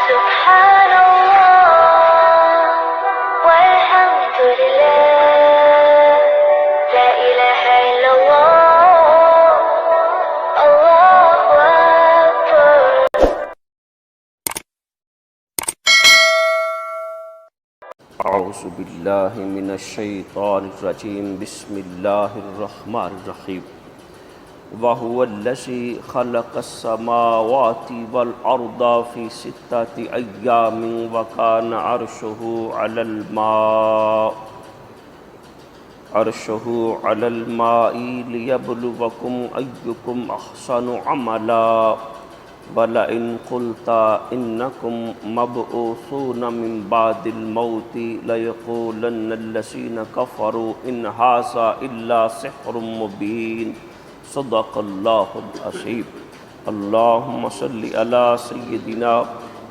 سبحان الله والحمد لله لا إله إلا الله الله أكبر. اعوذ باللہ من الشیطان الرجیم بسم اللہ الرحمن الرحیم وَهُوَ الَّذِي خَلَقَ السَّمَاوَاتِ وَالْأَرْضَ فِي سِتَّةِ أَيَّامٍ وَكَانَ عَرْشُهُ عَلَى الْمَاءِ لِيَبْلُوَكُمْ أَيُّكُمْ أَحْسَنُ عَمَلًا وَلَئِنْ قُلْتَ إِنَّكُمْ مَبْعُوثُونَ مِنْ بَعْدِ الْمَوْتِ لَيَقُولَنَّ الَّذِينَ كَفَرُوا إِنْ هَذَا إِلَّا سِحْرٌ مُبِينٌ صدق اللہ العظیم. اللہم صلی علی سیدنا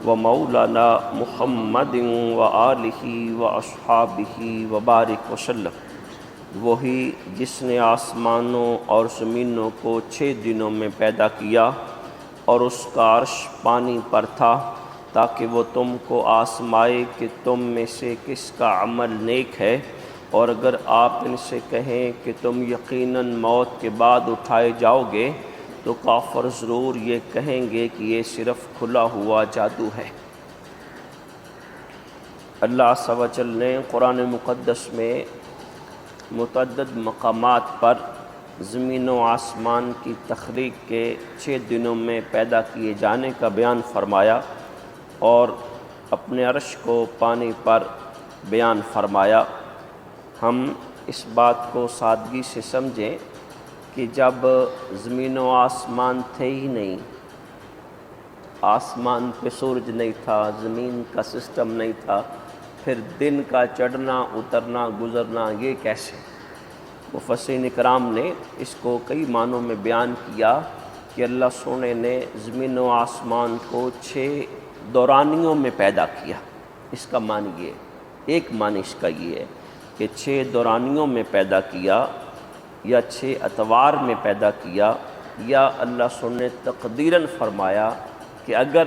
و مولانا محمد و آلہ و اصحابہ و بارک وسلم. وہی جس نے آسمانوں اور زمینوں کو 6 دنوں میں پیدا کیا اور اس کا عرش پانی پر تھا تاکہ وہ تم کو آزمائے کہ تم میں سے کس کا عمل نیک ہے، اور اگر آپ ان سے کہیں کہ تم یقیناً موت کے بعد اٹھائے جاؤ گے تو کافر ضرور یہ کہیں گے کہ یہ صرف کھلا ہوا جادو ہے. اللہ عز و جل نے قرآن مقدس میں متعدد مقامات پر زمین و آسمان کی تخلیق کے 6 دنوں میں پیدا کیے جانے کا بیان فرمایا اور اپنے عرش کو پانی پر بیان فرمایا. ہم اس بات کو سادگی سے سمجھیں کہ جب زمین و آسمان تھے ہی نہیں، آسمان پہ سورج نہیں تھا، زمین کا سسٹم نہیں تھا، پھر دن کا چڑھنا اترنا گزرنا یہ کیسے؟ مفسرین اکرام نے اس کو کئی معنوں میں بیان کیا کہ اللہ سونے نے زمین و آسمان کو 6 دورانیوں میں پیدا کیا. اس کا معنی یہ، ایک معنی اس کا یہ ہے کہ 6 دورانیوں میں پیدا کیا یا 6 اتوار میں پیدا کیا، یا اللہ سن نے تقدیراً فرمایا کہ اگر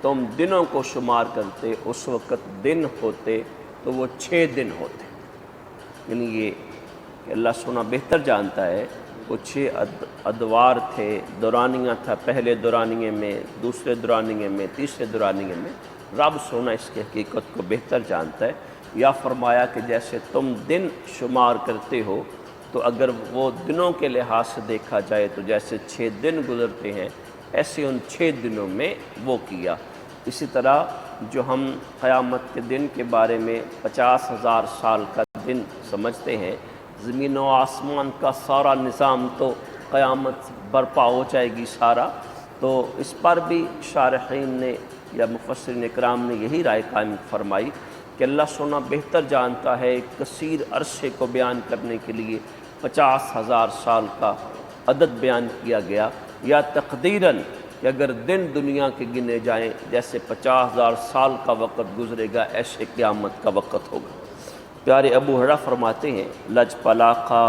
تم دنوں کو شمار کرتے اس وقت دن ہوتے تو وہ 6 دن ہوتے. یعنی یہ کہ اللہ سنا بہتر جانتا ہے. وہ 6 ادوار تھے، دورانیاں تھا، پہلے دورانیے میں، دوسرے دورانیے میں، تیسرے دورانیے میں. رب سونا اس کی حقیقت کو بہتر جانتا ہے. یا فرمایا کہ جیسے تم دن شمار کرتے ہو تو اگر وہ دنوں کے لحاظ سے دیکھا جائے تو جیسے 6 دن گزرتے ہیں ایسے ان 6 دنوں میں وہ کیا. اسی طرح جو ہم قیامت کے دن کے بارے میں 50,000 سال کا دن سمجھتے ہیں، زمین و آسمان کا سارا نظام تو قیامت برپا ہو جائے گی سارا. تو اس پر بھی شارحین نے یا مفسرین اکرام نے یہی رائے قائم فرمائی کہ اللہ سونا بہتر جانتا ہے. کثیر عرصے کو بیان کرنے کے لیے 50,000 سال کا عدد بیان کیا گیا، یا تقدیراً کہ اگر دن دنیا کے گنے جائیں جیسے 50,000 سال کا وقت گزرے گا ایسے قیامت کا وقت ہوگا. پیارے ابو ہریرہ فرماتے ہیں لجپال آقا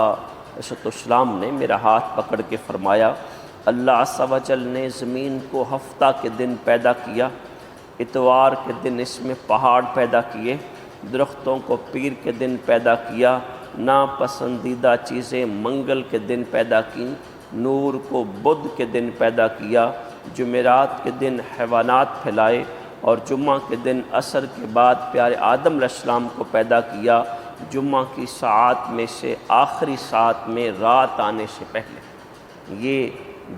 علیہ السلام نے میرا ہاتھ پکڑ کے فرمایا اللہ عز و جل نے زمین کو ہفتہ کے دن پیدا کیا، اتوار کے دن اس میں پہاڑ پیدا کیے، درختوں کو پیر کے دن پیدا کیا، ناپسندیدہ چیزیں منگل کے دن پیدا کیں، نور کو بدھ کے دن پیدا کیا، جمعرات کے دن حیوانات پھیلائے، اور جمعہ کے دن عصر کے بعد پیارے آدم علیہ السلام کو پیدا کیا، جمعہ کی ساعات میں سے آخری ساعت میں رات آنے سے پہلے. یہ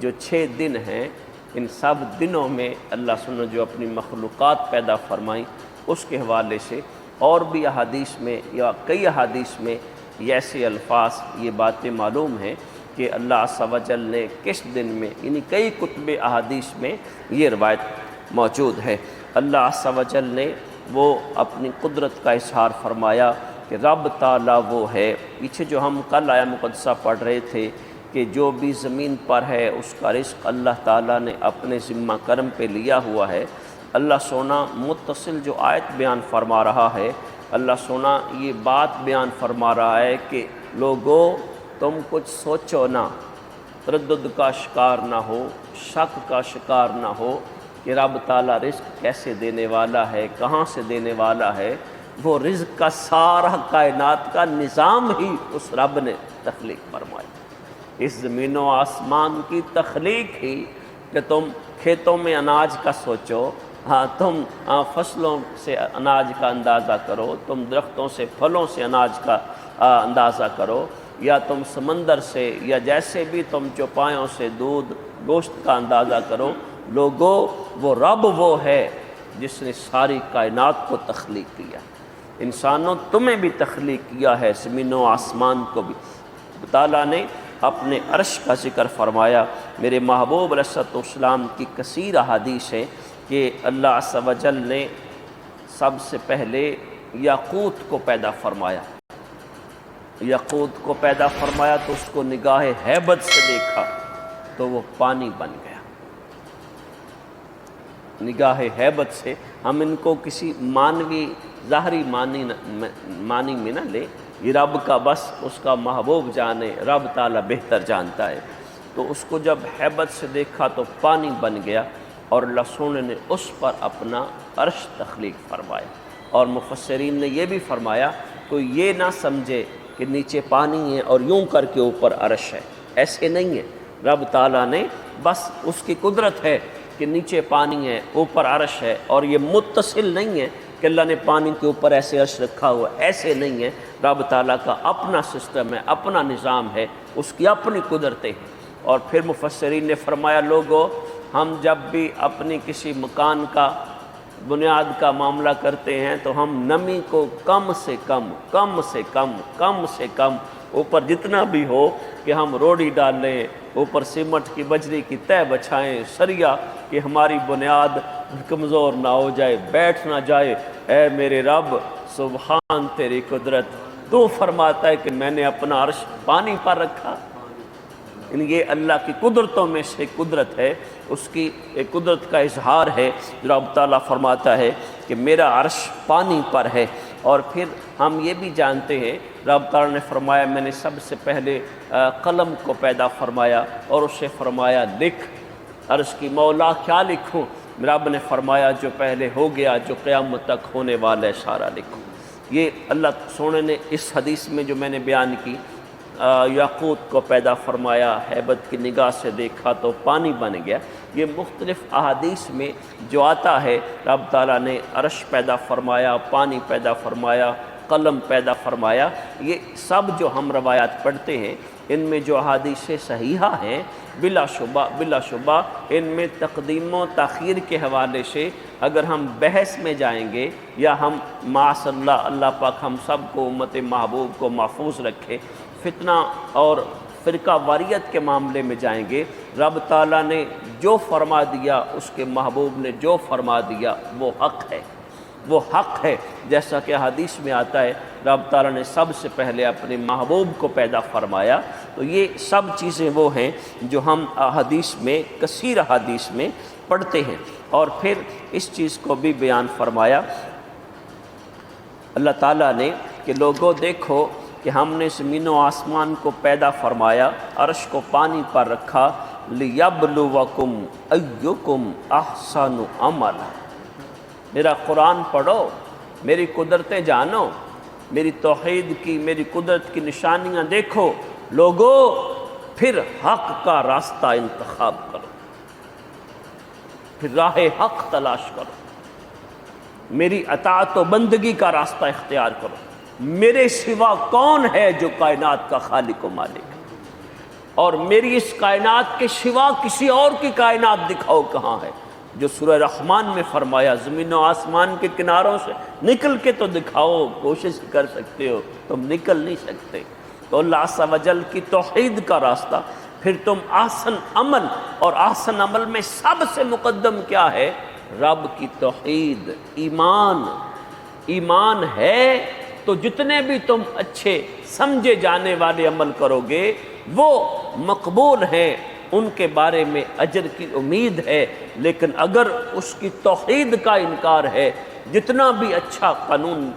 جو 6 دن ہیں ان سب دنوں میں اللہ سبحانہ جو اپنی مخلوقات پیدا فرمائیں اس کے حوالے سے اور بھی احادیث میں یا کئی احادیث میں یہ ایسے الفاظ یہ باتیں معلوم ہیں کہ اللہ عز و جل نے کس دن میں، یعنی کئی کتب احادیث میں یہ روایت موجود ہے. اللہ عز و جل نے وہ اپنی قدرت کا اظہار فرمایا کہ رب تعالیٰ وہ ہے. پیچھے جو ہم کل آیا مقدسہ پڑھ رہے تھے کہ جو بھی زمین پر ہے اس کا رزق اللہ تعالیٰ نے اپنے ذمہ کرم پہ لیا ہوا ہے. اللہ سونا متصل جو آیت بیان فرما رہا ہے، اللہ سونا یہ بات بیان فرما رہا ہے کہ لوگو تم کچھ سوچو نہ، تردد کا شکار نہ ہو، شک کا شکار نہ ہو کہ رب تعالیٰ رزق کیسے دینے والا ہے، کہاں سے دینے والا ہے، وہ رزق کا سارا کائنات کا نظام ہی اس رب نے تخلیق فرمایا۔ اس زمین و آسمان کی تخلیق ہی کہ تم کھیتوں میں اناج کا سوچو، تم فصلوں سے اناج کا اندازہ کرو، تم درختوں سے پھلوں سے اناج کا اندازہ کرو، یا تم سمندر سے یا جیسے بھی تم چوپایوں سے دودھ گوشت کا اندازہ کرو، لوگو وہ رب وہ ہے جس نے ساری کائنات کو تخلیق کیا۔ انسانوں تمہیں بھی تخلیق کیا ہے، زمین و آسمان کو بھی۔ تعالیٰ نے اپنے عرش کا ذکر فرمایا۔ میرے محبوب علیہ السلام کی کثیر احادیث ہے کہ اللہ عز و جل نے سب سے پہلے یاقوت کو پیدا فرمایا۔ یاقوت کو پیدا فرمایا تو اس کو نگاہ ہیبت سے دیکھا تو وہ پانی بن گیا۔ نگاہ ہیبت سے ہم ان کو کسی مانوی ظاہری معنی میں نہ لے، یہ رب کا بس اس کا محبوب جانے، رب تعالیٰ بہتر جانتا ہے۔ تو اس کو جب ہیبت سے دیکھا تو پانی بن گیا، اور اللہ سونے نے اس پر اپنا عرش تخلیق فرمایا۔ اور مفسرین نے یہ بھی فرمایا کوئی یہ نہ سمجھے کہ نیچے پانی ہے اور یوں کر کے اوپر عرش ہے، ایسے نہیں ہے۔ رب تعالیٰ نے بس اس کی قدرت ہے کہ نیچے پانی ہے اوپر عرش ہے، اور یہ متصل نہیں ہے کہ اللہ نے پانی کے اوپر ایسے عرش رکھا ہوا، ایسے نہیں ہے۔ رب تعالیٰ کا اپنا سسٹم ہے، اپنا نظام ہے، اس کی اپنی قدرتیں ہیں۔ اور پھر مفسرین نے فرمایا لوگوں، ہم جب بھی اپنی کسی مکان کا بنیاد کا معاملہ کرتے ہیں تو ہم نمی کو کم سے کم اوپر جتنا بھی ہو کہ ہم روڑی ڈال لیں، اوپر سیمنٹ کی بجری کی تہ بچھائیں، سریا، کہ ہماری بنیاد کمزور نہ ہو جائے، بیٹھ نہ جائے۔ اے میرے رب سبحان تیری قدرت، تو فرماتا ہے کہ میں نے اپنا عرش پانی پر رکھا۔ یہ اللہ کی قدرتوں میں سے قدرت ہے، اس کی ایک قدرت کا اظہار ہے۔ رب تعالیٰ فرماتا ہے کہ میرا عرش پانی پر ہے۔ اور پھر ہم یہ بھی جانتے ہیں رب تعالیٰ نے فرمایا میں نے سب سے پہلے قلم کو پیدا فرمایا اور اسے فرمایا لکھ۔ عرش کی مولا کیا لکھوں؟ رب نے فرمایا جو پہلے ہو گیا، جو قیامت تک ہونے والا ہے، سارا لکھو۔ یہ اللہ سونے نے اس حدیث میں جو میں نے بیان کی، یاقوت کو پیدا فرمایا، ہیبت کی نگاہ سے دیکھا تو پانی بن گیا، یہ مختلف احادیث میں جو آتا ہے رب تعالیٰ نے عرش پیدا فرمایا، پانی پیدا فرمایا، قلم پیدا فرمایا، یہ سب جو ہم روایات پڑھتے ہیں ان میں جو احادیث صحیحہ ہیں بلا شبہ ان میں تقدیم و تاخیر کے حوالے سے اگر ہم بحث میں جائیں گے، یا ہم معاذ اللہ پاک ہم سب کو امت محبوب کو محفوظ رکھے فتنہ اور فرقہ واریت کے معاملے میں جائیں گے، رب تعالیٰ نے جو فرما دیا، اس کے محبوب نے جو فرما دیا وہ حق ہے، جیسا کہ حدیث میں آتا ہے رب تعالیٰ نے سب سے پہلے اپنے محبوب کو پیدا فرمایا۔ تو یہ سب چیزیں وہ ہیں جو ہم حدیث میں کثیر حدیث میں پڑھتے ہیں۔ اور پھر اس چیز کو بھی بیان فرمایا اللہ تعالیٰ نے کہ لوگوں دیکھو کہ ہم نے زمین و آسمان کو پیدا فرمایا، عرش کو پانی پر رکھا، لِيَبْلُوَكُمْ أَيُّكُمْ أَحْسَنُ عَمَلًا۔ میرا قرآن پڑھو، میری قدرتیں جانو، میری توحید کی، میری قدرت کی نشانیاں دیکھو لوگو، پھر حق کا راستہ انتخاب کرو، پھر راہ حق تلاش کرو، میری اطاعت و بندگی کا راستہ اختیار کرو۔ میرے سوا کون ہے جو کائنات کا خالق و مالک ہے، اور میری اس کائنات کے سوا کسی اور کی کائنات دکھاؤ کہاں ہے۔ جو سورہ رحمان میں فرمایا زمین و آسمان کے کناروں سے نکل کے تو دکھاؤ، کوشش کر سکتے ہو، تم نکل نہیں سکتے۔ تو اللہ عز و جل کی توحید کا راستہ، پھر تم احسن عمل، اور احسن عمل میں سب سے مقدم کیا ہے؟ رب کی توحید، ایمان ہے تو جتنے بھی تم اچھے سمجھے جانے والے عمل کرو گے وہ مقبول ہیں، ان کے بارے میں اجر کی امید ہے۔ لیکن اگر اس کی توحید کا انکار ہے، جتنا بھی اچھا قانون،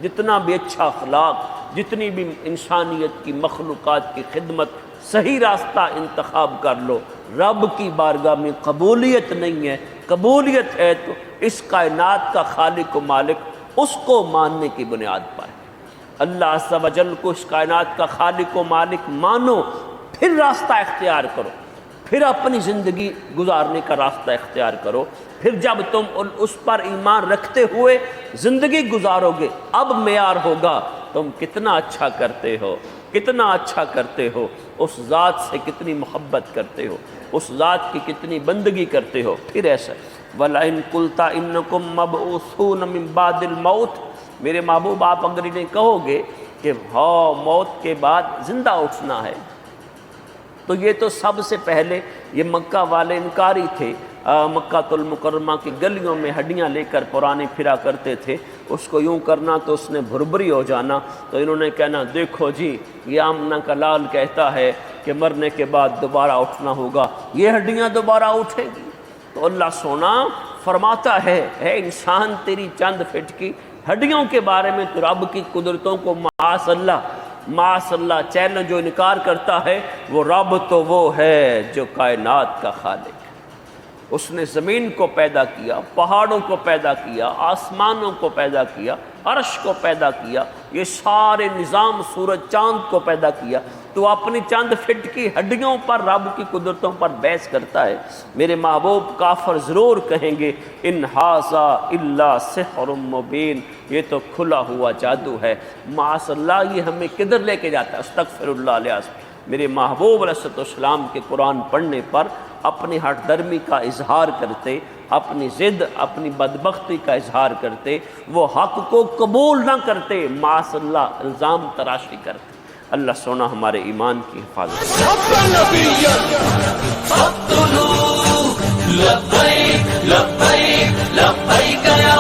جتنا بھی اچھا اخلاق، جتنی بھی انسانیت کی مخلوقات کی خدمت صحیح راستہ انتخاب کر لو۔ رب کی بارگاہ میں قبولیت نہیں ہے، قبولیت ہے تو اس کائنات کا خالق و مالک اس کو ماننے کی بنیاد پر ہے۔ اللہ عز و جل کو اس کائنات کا خالق و مالک مانو، پھر راستہ اختیار کرو، پھر اپنی زندگی گزارنے کا راستہ اختیار کرو۔ پھر جب تم اس پر ایمان رکھتے ہوئے زندگی گزارو گے، اب معیار ہوگا تم کتنا اچھا کرتے ہو، کتنا اچھا کرتے ہو، اس ذات سے کتنی محبت کرتے ہو، اس ذات کی کتنی بندگی کرتے ہو۔ پھر ایسا وَلَئِن قُلْتَ إِنَّكُمْ مَبْعُوثُونَ مِن بَعْدِ الْمَوْتِ، میرے محبوب آپ اگر انہیں کہو گے کہ ہاں موت کے بعد زندہ اٹھنا ہے، تو یہ تو سب سے پہلے یہ مکہ والے انکاری تھے، مکہ المکرمہ کی گلیوں میں ہڈیاں لے کر پرانے پھرا کرتے تھے، اس کو یوں کرنا تو اس نے بھربری ہو جانا، تو انہوں نے کہنا دیکھو جی یہ آمنہ کا لال کہتا ہے کہ مرنے کے بعد دوبارہ اٹھنا ہوگا، یہ ہڈیاں دوبارہ اٹھیں گی۔ تو اللہ سونا فرماتا ہے اے انسان تیری چند فٹ کی ہڈیوں کے بارے میں تو رب کی قدرتوں کو معاذ اللہ چیلنج جو انکار کرتا ہے، وہ رب تو وہ ہے جو کائنات کا خالق ہے۔ اس نے زمین کو پیدا کیا، پہاڑوں کو پیدا کیا، آسمانوں کو پیدا کیا، عرش کو پیدا کیا، یہ سارے نظام سورج چاند کو پیدا کیا، تو اپنی چند فٹ کی ہڈیوں پر رب کی قدرتوں پر بحث کرتا ہے۔ میرے محبوب کافر ضرور کہیں گے ان ھذا الا سحر مبین، یہ تو کھلا ہوا جادو ہے۔ معاذ اللہ یہ ہمیں کدھر لے کے جاتا ہے؟ استغفر اللہ علیہ۔ میرے محبوب علیہ السلام کے قرآن پڑھنے پر اپنی ہٹ درمی کا اظہار کرتے، اپنی ضد اپنی بدبختی کا اظہار کرتے، وہ حق کو قبول نہ کرتے، معاذ اللہ الزام تراشی کرتے۔ اللہ سونا ہمارے ایمان کی حفاظت لبیک لبیک لبیک یا